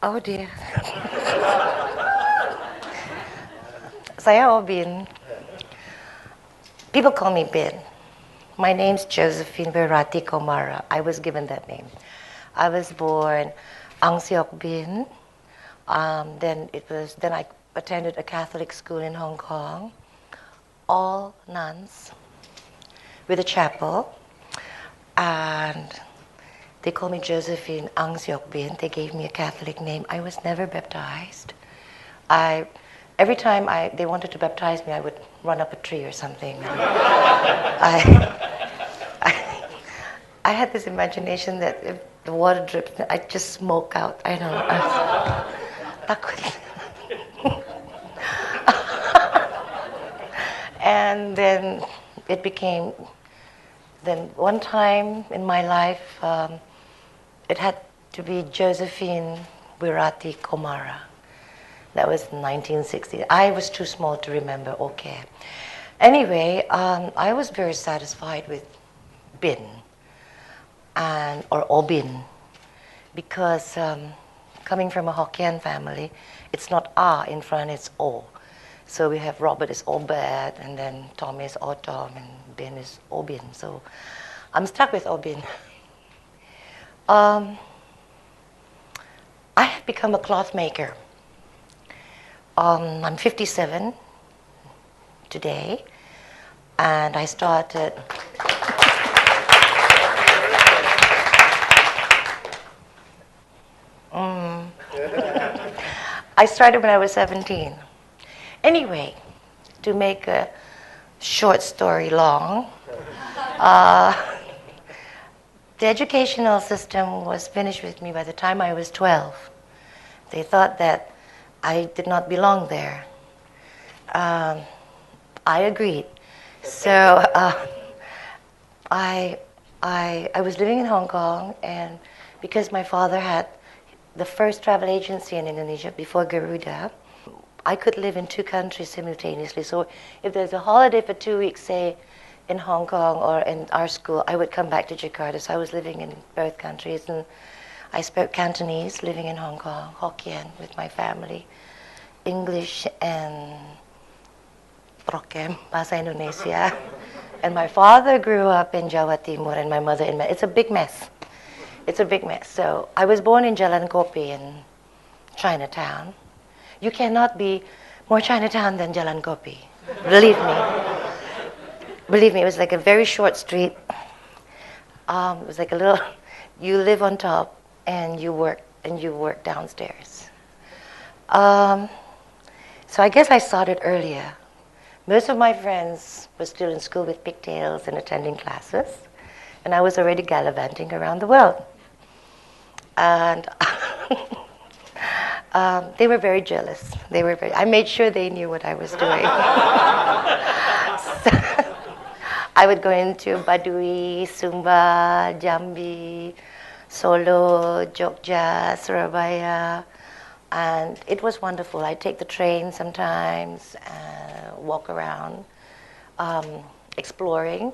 Oh dear. Saya Obin. People call me Bin. My name's Josephine Komara. I was given that name. I was born Ang Siok Bin. Then I attended a Catholic school in Hong Kong, all nuns, with a chapel, and they called me Josephine Ang Siok Bin. They gave me a Catholic name. I was never baptized. Every time they wanted to baptize me, I would run up a tree or something. I had this imagination that if the water drips, I'd just smoke out. I know. Takut. And then it became. Then one time in my life, it had to be Josephine Wirati Komara. That was 1960. I was too small to remember. Okay. Anyway, I was very satisfied with Bin or Obin, because coming from a Hokkien family, it's not A in front, it's O. So we have Robert is Obed, and then Tom is Otom, and Bin is Obin. So I'm stuck with Obin. I have become a cloth maker. I'm 57 today, and I started. I started when I was 17. Anyway, to make a short story long, the educational system was finished with me by the time I was 12. They thought that I did not belong there. I agreed. So I was living in Hong Kong, and because my father had the first travel agency in Indonesia before Garuda, I could live in two countries simultaneously. So if there's a holiday for 2 weeks, say, in Hong Kong or in our school, I would come back to Jakarta. So I was living in both countries, and I spoke Cantonese living in Hong Kong, Hokkien with my family, English and Prokem, Bahasa Indonesia. And my father grew up in Jawa Timur and my mother in It's a big mess. It's a big mess. So I was born in Jalan Kopi in Chinatown. You cannot be more Chinatown than Jalan Kopi. Believe me. Believe me, it was like a very short street. It was like a little, you live on top and you work downstairs. So I guess I started earlier. Most of my friends were still in school with pigtails and attending classes, and I was already gallivanting around the world. And they were very jealous. I made sure they knew what I was doing. So I would go into Baduy, Sumba, Jambi, Solo, Jogja, Surabaya, and it was wonderful. I'd take the train sometimes, walk around, exploring,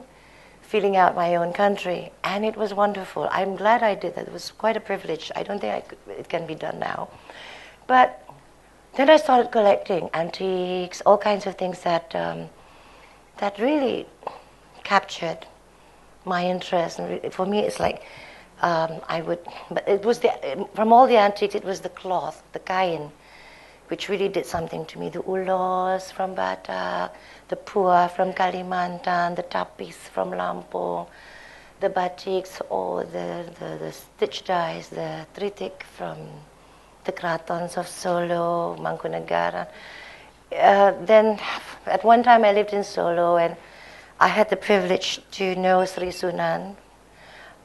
feeling out my own country, and it was wonderful. I'm glad I did that. It was quite a privilege. I don't think it can be done now. But then I started collecting antiques, all kinds of things that really captured my interest. And for me, it's like but it was from all the antiques, it was the cloth, the kain, which really did something to me. The ulos from Batak, the pua from Kalimantan, the tapis from Lampung, the batiks, or the stitch dyes, the tritik from the kratons of Solo, Mangkunegaran. Then at one time I lived in Solo, and I had the privilege to know Sri Sunan,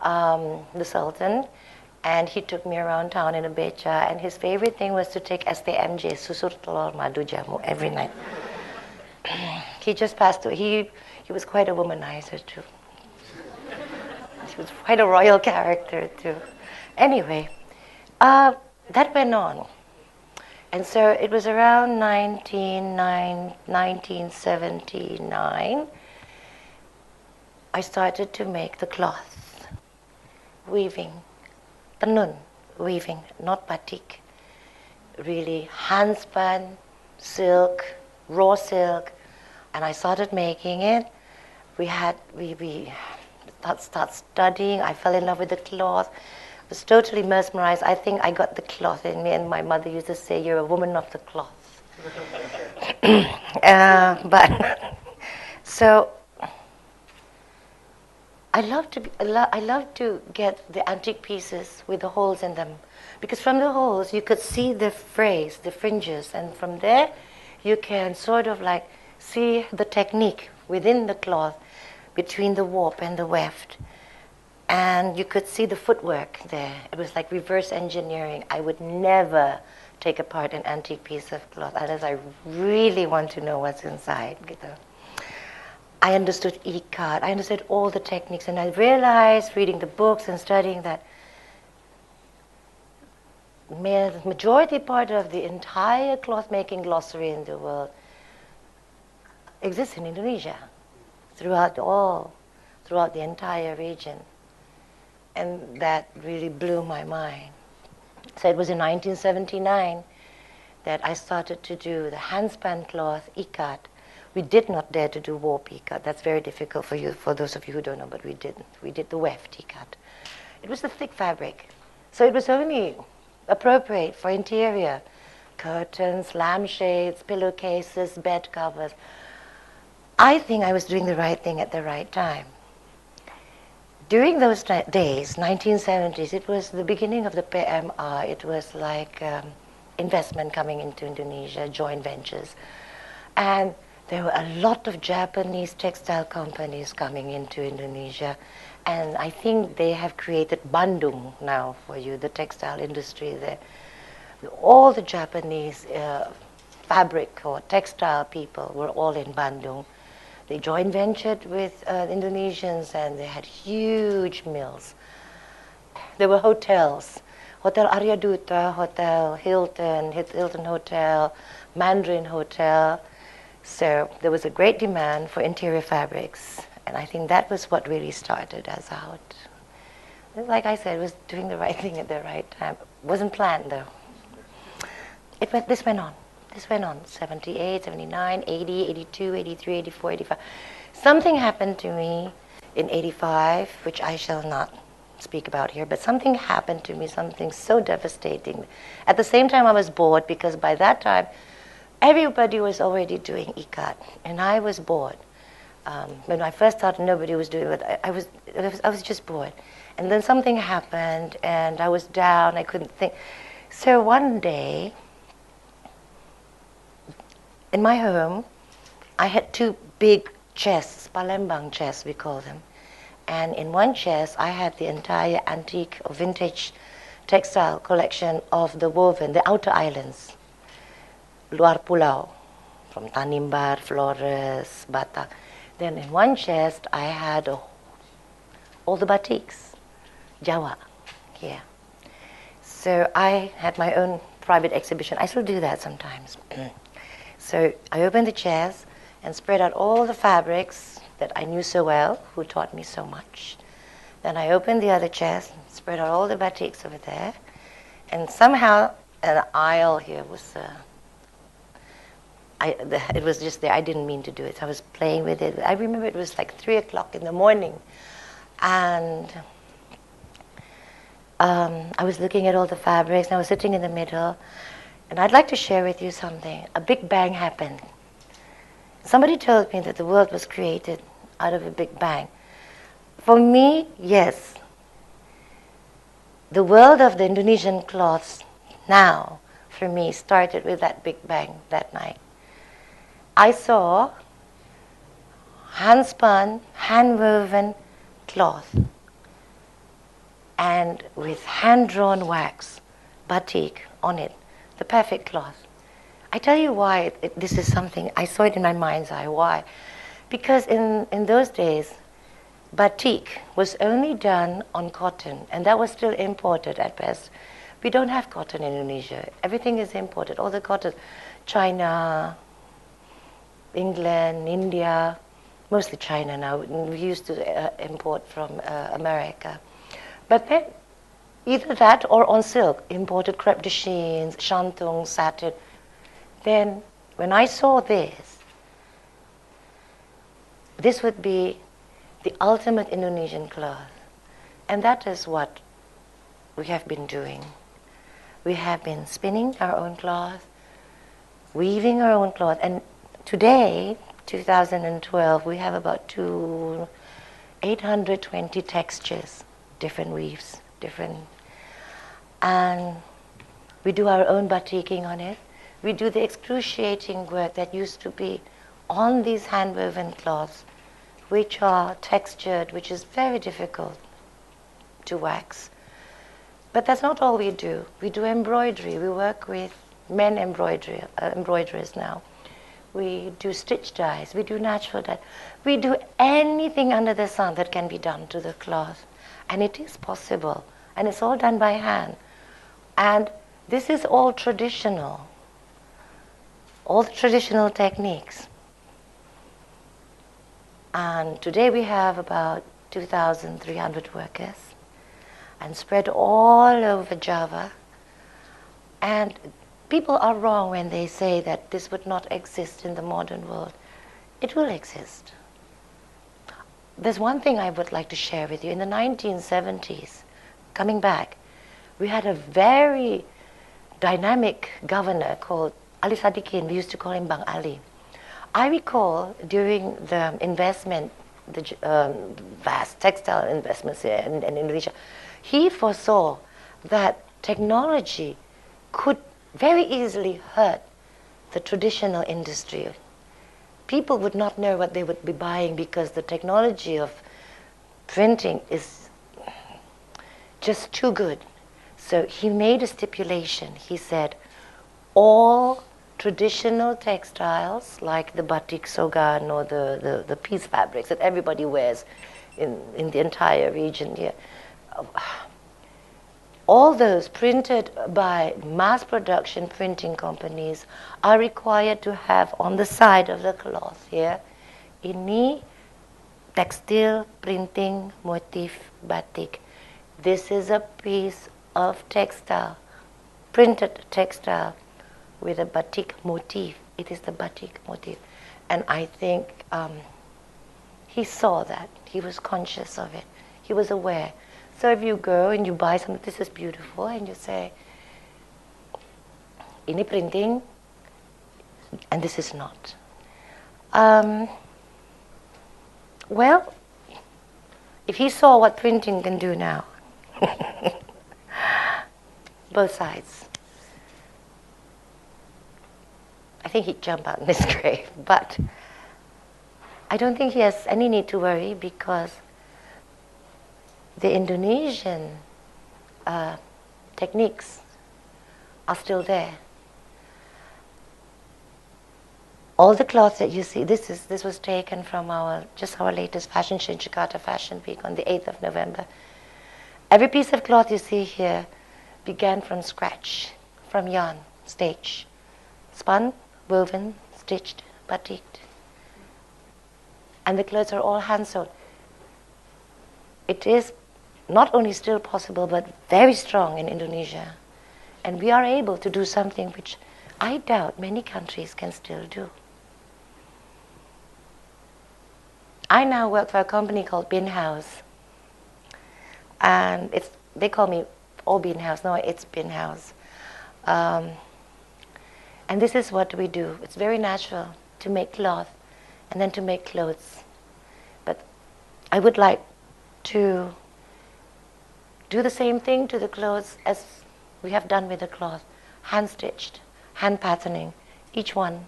the Sultan, and he took me around town in a beca, and his favorite thing was to take STMJ, susur telur madu jamu, every night. He just passed away. He was quite a womanizer too. He was quite a royal character too. Anyway, that went on. And so it was around 1979, I started to make the cloth, weaving, tenun, weaving, not batik. really hand-spun silk, raw silk, and I started making it. We start studying. I fell in love with the cloth. I was totally mesmerized. I think I got the cloth in me, and my mother used to say, "You're a woman of the cloth." But so I love to get the antique pieces with the holes in them, because from the holes you could see the frays, the fringes, and from there you can sort of like see the technique within the cloth between the warp and the weft. And you could see the footwork there. It was like reverse engineering. I would never take apart an antique piece of cloth unless I really want to know what's inside. I understood ikat. I understood all the techniques, and I realized, reading the books and studying, that the majority part of the entire cloth making glossary in the world exists in Indonesia, throughout the entire region. And that really blew my mind. So it was in 1979 that I started to do the handspun cloth ikat. We did not dare to do warp ikat. That's very difficult for those of you who don't know, but we didn't. We did the weft ikat. It was a thick fabric, so it was only appropriate for interior, curtains, lampshades, pillowcases, bed covers. I think I was doing the right thing at the right time. During those days, 1970s, it was the beginning of the PMR. It was like investment coming into Indonesia, joint ventures. And there were a lot of Japanese textile companies coming into Indonesia. And I think they have created Bandung now for you, the textile industry there. All the Japanese fabric or textile people were all in Bandung. They joint ventured with Indonesians, and they had huge mills. There were hotels, Hotel Arya Duta, Hotel Hilton, Hilton Hotel, Mandarin Hotel. So there was a great demand for interior fabrics, and I think that was what really started us out. Like I said, it was doing the right thing at the right time. It wasn't planned, though. This went on. This went on, 78, 79, 80, 82, 83, 84, 85. Something happened to me in 85, which I shall not speak about here, but something happened to me, something so devastating. At the same time, I was bored, because by that time, everybody was already doing ikat, and I was bored. When I first started, nobody was doing it. I was just bored. And then something happened, and I was down, I couldn't think. So one day, in my home, I had two big chests, Palembang chests we call them. And in one chest, I had the entire antique or vintage textile collection of the woven, the outer islands, Luar Pulau, from Tanimbar, Flores, Batak. Then in one chest, I had all the batiks, Jawa, here. So I had my own private exhibition. I still do that sometimes. So I opened the chest and spread out all the fabrics that I knew so well, who taught me so much. Then I opened the other chest, spread out all the batiks over there, and somehow an aisle here was, it was just there. I didn't mean to do it. I was playing with it. I remember it was like 3 o'clock in the morning, and I was looking at all the fabrics, and I was sitting in the middle. And I'd like to share with you something. A big bang happened. Somebody told me that the world was created out of a big bang. For me, yes. The world of the Indonesian cloths now, for me, started with that big bang that night. I saw hand-spun, hand-woven cloth, and with hand-drawn wax, batik, on it. The perfect cloth. I tell you why this is something, I saw it in my mind's eye. Why? Because in those days, batik was only done on cotton, and that was still imported at best. We don't have cotton in Indonesia. Everything is imported. All the cotton, China, England, India, mostly China now. We used to import from America. But then Either that or on silk, imported crepe de chine, shantung, satin. Then when I saw this would be the ultimate Indonesian cloth. And that is what we have been doing. We have been spinning our own cloth, weaving our own cloth, and today, 2012, we have about 820 textures, different weaves, and we do our own batiking on it. We do the excruciating work that used to be on these hand-woven cloths, which are textured, which is very difficult to wax. But that's not all we do. We do embroidery. We work with men embroiderers now. We do stitch dyes. We do natural dye. We do anything under the sun that can be done to the cloth. And it is possible. And it's all done by hand. And this is all traditional. All the traditional techniques. And today we have about 2,300 workers and spread all over Java. And people are wrong when they say that this would not exist in the modern world. It will exist. There's one thing I would like to share with you. In the 1970s, coming back, we had a very dynamic governor called Ali Sadikin. We used to call him Bang Ali. I recall during the investment, the vast textile investments here in Indonesia, he foresaw that technology could very easily hurt the traditional industry. People would not know what they would be buying because the technology of printing is just too good. So he made a stipulation. He said, all traditional textiles like the batik sogan or the piece fabrics that everybody wears in the entire region here, all those printed by mass production printing companies are required to have on the side of the cloth here, ini textile printing motif batik. This is a piece of textile, printed textile with a batik motif. It is the batik motif. And I think he saw that. He was conscious of it. He was aware. So if you go and you buy something, this is beautiful, and you say, ini printing, and this is not. Well, if he saw what printing can do now, both sides, I think he'd jump out in his grave. But I don't think he has any need to worry because the Indonesian techniques are still there. All the cloths that you see, this was taken from our latest fashion show, Jakarta Fashion Week on the 8th of November. Every piece of cloth you see here began from scratch, from yarn, stitched, spun, woven, stitched, batiked. And the clothes are all hand sewn. It is not only still possible, but very strong in Indonesia. And we are able to do something which I doubt many countries can still do. I now work for a company called Bin House. And they call me Obin House. No, it's Bin House. And this is what we do. It's very natural to make cloth and then to make clothes. But I would like to do the same thing to the clothes as we have done with the cloth. Hand-stitched, hand patterning, each one.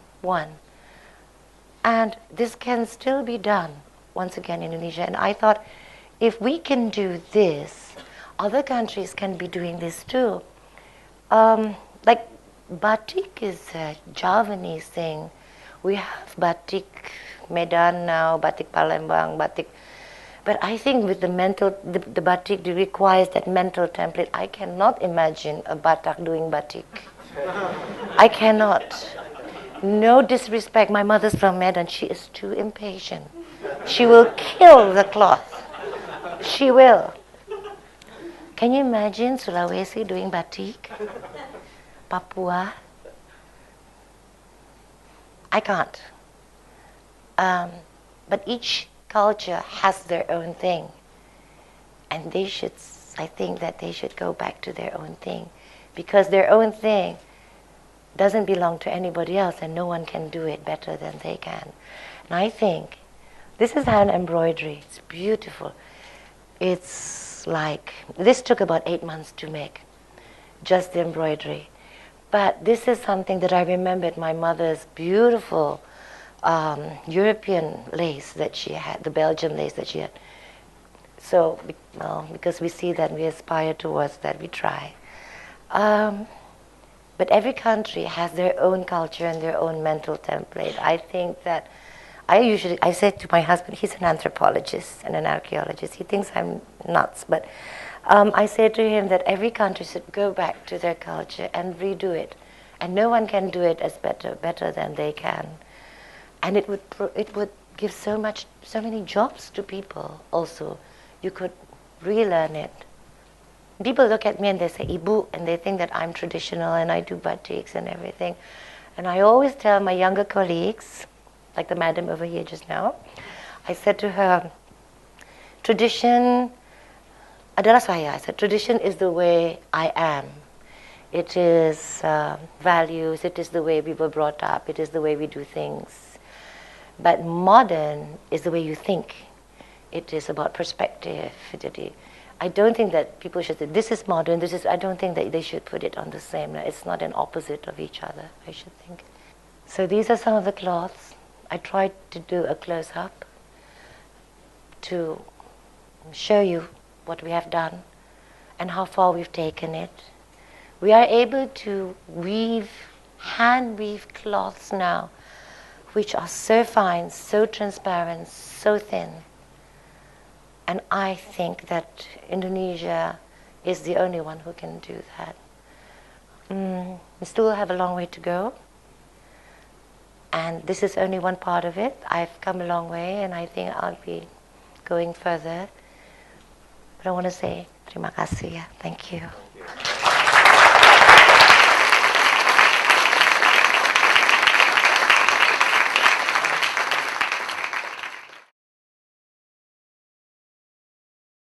And this can still be done, once again, in Indonesia. And I thought, if we can do this, other countries can be doing this too. Like batik is a Javanese thing. We have batik Medan now, batik Palembang, batik. But I think with the batik requires that mental template. I cannot imagine a Batak doing batik. I cannot. No disrespect. My mother's from Medan. She is too impatient. She will kill the cloth. She will. Can you imagine Sulawesi doing batik? Papua? I can't. But each culture has their own thing. And they should, I think that they should go back to their own thing. Because their own thing doesn't belong to anybody else, and no one can do it better than they can. And I think this is hand embroidery. It's beautiful. It's like, this took about 8 months to make, just the embroidery. But this is something that I remembered my mother's beautiful European lace that she had, the Belgian lace that she had. So, well, because we see that, we aspire towards that, we try. But every country has their own culture and their own mental template. I think that I said to my husband, he's an anthropologist and an archaeologist. He thinks I'm nuts, but I said to him that every country should go back to their culture and redo it. And no one can do it as better than they can. And it would give so many jobs to people also. You could relearn it. People look at me and they say, Ibu, and they think that I'm traditional and I do batiks and everything. And I always tell my younger colleagues, like the madam over here just now, I said to her, tradition adalah saya. I said, tradition is the way I am. It is values, it is the way we were brought up, it is the way we do things. But modern is the way you think. It is about perspective. I don't think that people should say, this is modern, this is, I don't think that they should put it on the same. It's not an opposite of each other, I should think. So these are some of the cloths. I tried to do a close-up to show you what we have done and how far we've taken it. We are able to hand weave cloths now, which are so fine, so transparent, so thin. And I think that Indonesia is the only one who can do that. We still have a long way to go. And this is only one part of it. I've come a long way, and I think I'll be going further. But I want to say terima kasih. Thank you.